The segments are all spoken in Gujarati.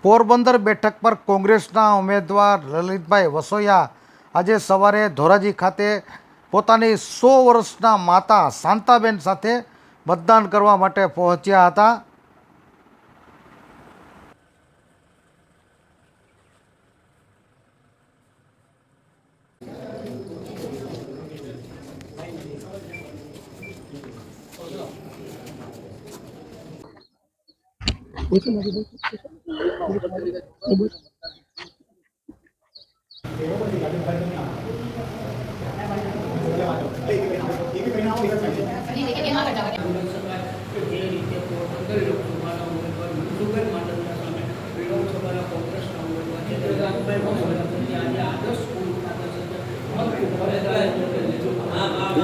પોરબંદર બેઠક પર કોંગ્રેસના ઉમેદવાર લલિતભાઈ વસોયા આજે સવારે ધોરાજી ખાતે પોતાની 100 વર્ષના માતા શાંતાબેન સાથે મતદાન કરવા માટે પહોંચ્યા હતા।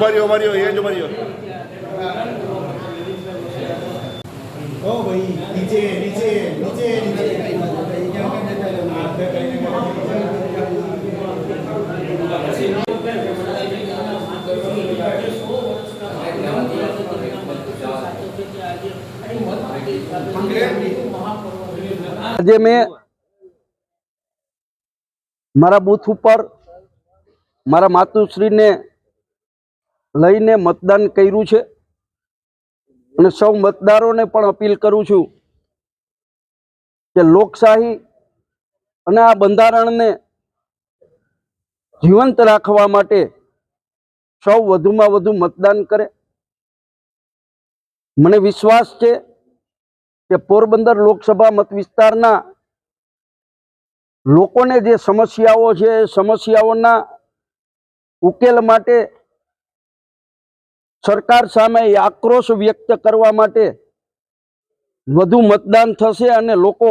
Mario, ये जो Mario। ओ भाई नीचे नीचे नीचे આજે મેં મારા બૂથ ઉપર મારા માતુશ્રીને લઈને મતદાન કર્યું છે અને સૌ મતદારોને પણ અપીલ કરું છું કે લોકશાહી અને આ બંધારણને જીવંત રાખવા માટે સૌ વધુમાં વધુ મતદાન કરે। મને વિશ્વાસ છે કે પોરબંદર લોકસભા મત વિસ્તારના લોકોને જે સમસ્યાઓ છે એ સમસ્યાઓના ઉકેલ માટે સરકાર સામે આક્રોશ વ્યક્ત કરવા માટે વધુ મતદાન થશે અને લોકો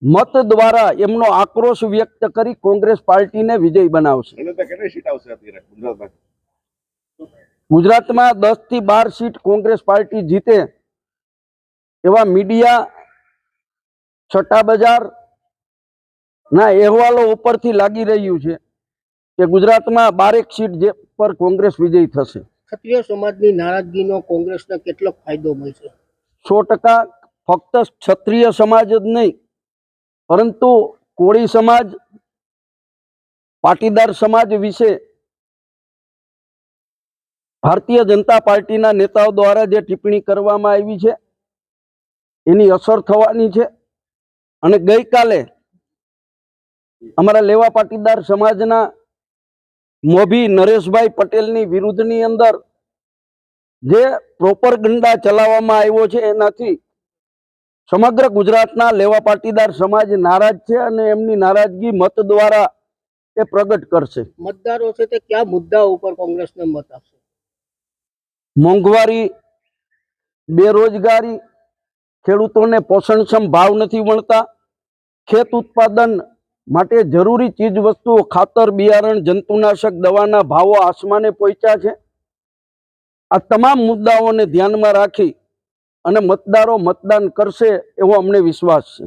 મત દ્વારા એમનો આક્રોશ વ્યક્ત કરી કોંગ્રેસ પાર્ટીને વિજય બનાવશે। ગુજરાતમાં 10 થી 12 સીટ કોંગ્રેસ પાર્ટી જીતે એવા મીડિયા છઠ્ઠા બજાર ના અહેવાલો ઉપરથી લાગી રહ્યું છે કે ગુજરાતમાં 12 સીટ પર કોંગ્રેસ વિજય થશે। ક્ષત્રિય સમાજની નારાજગીનો કોંગ્રેસને કેટલો ફાયદો મળશે? 100%। ફક્ત ક્ષત્રિય સમાજ જ નહીં પરંતુ કોળી સમાજ, પાટીદાર સમાજ વિશે ભારતીય જનતા પાર્ટીના નેતાઓ દ્વારા જે ટિપ્પણી કરવામાં આવી છે એની અસર થવાની છે। અને ગઈકાલે અમારા લેવા પાટીદાર સમાજના મોભી નરેશભાઈ પટેલની વિરુદ્ધની અંદર જે પ્રોપરગંડા ચલાવવામાં આવ્યો છે એનાથી સમગ્ર ગુજરાતના લેવા પાટીદાર સમાજ નારાજ છે અને એમની નારાજગી મત દ્વારા એ પ્રગટ કરશે। મતદારો છે તે કયા મુદ્દા ઉપર કોંગ્રેસને મત આપશે? મોંઘવારી, બેરોજગારી, ખેડૂતોને પોષણક્ષમ ભાવ નથી મળતા, ખેત ઉત્પાદન માટે જરૂરી ચીજ વસ્તુઓ ખાતર, બિયારણ, જંતુનાશક દવાના ભાવો આસમાને પહોંચ્યા છે। આ તમામ મુદ્દાઓને ધ્યાનમાં રાખી અને મતદારો મતદાન કરશે એવો અમને વિશ્વાસ છે।